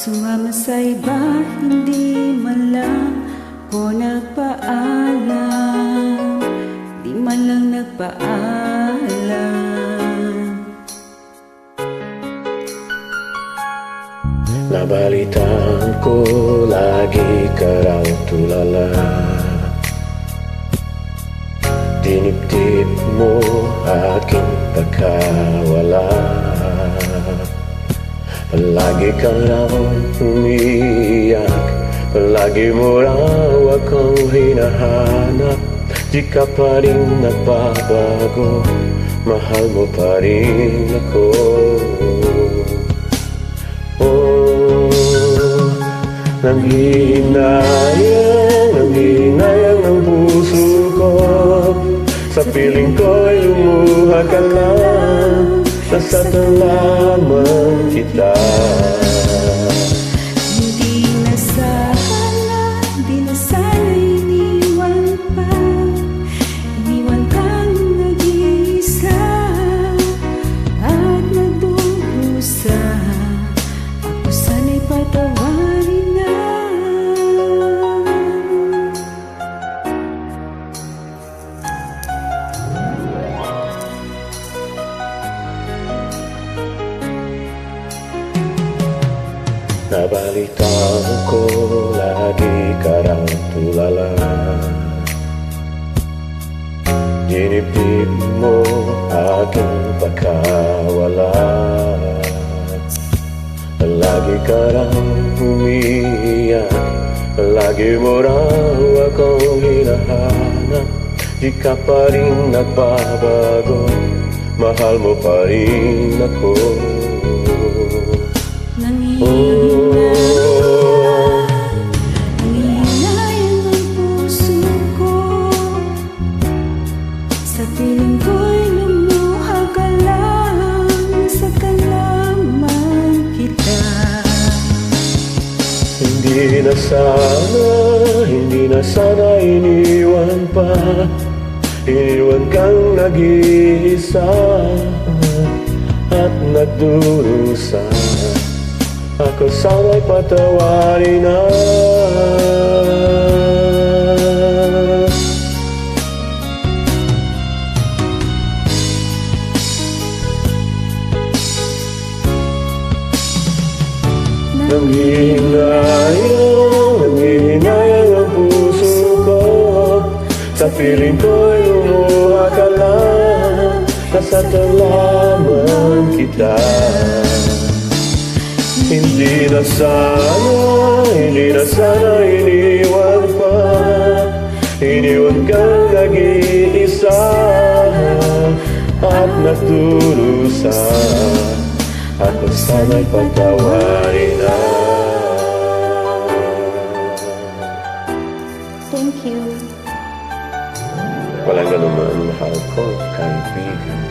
Sumama sa iba, hindi man lang ko nagpaalam, di man lang nagpaalam. Nabalitaan ko lagi ka raw tulala, dinibdib mo aking pagkawala. Palagi ka raw umiiyak, palagi mo raw akong hinahanap. Di ka pa rin nagbabago, mahal mo pa rin ako. Oh, nanghihinayang ng puso ko, sa piling ko'y lumuha ka lang, nasasaktan lamang kita. Di na sana iniwan pa, iniwan kang nag-iisa at nagdurusa. Ako sana'y patawarin na. Nabalitaan ko lagi ka raw tulala, dinibdib mo aking pagkawala. Palagi ka raw umiiyak, palagi mo raw akong hinahanap. Di ka pa rin nagbabago, mahal mo pa rin ako. Nangihinayang ang puso ko, sa piling ko'y lumuha ka lang, nasaktan lamang kita. Hindi na sana iniwan pa, iniwan kang nag-iisa at nagdurusa. Ako sana'y patawarin na. Nanghihinayang ang puso ko, sa piling ko'y lumuha ka lang, nasasaktan lamang kita. Hindi na sana iniwan pa, iniwan kang nag-iisa at nagdurusa. Ako sana'y patawarin na. Thank you. Walang ganuman, mahal ko, kaibigan.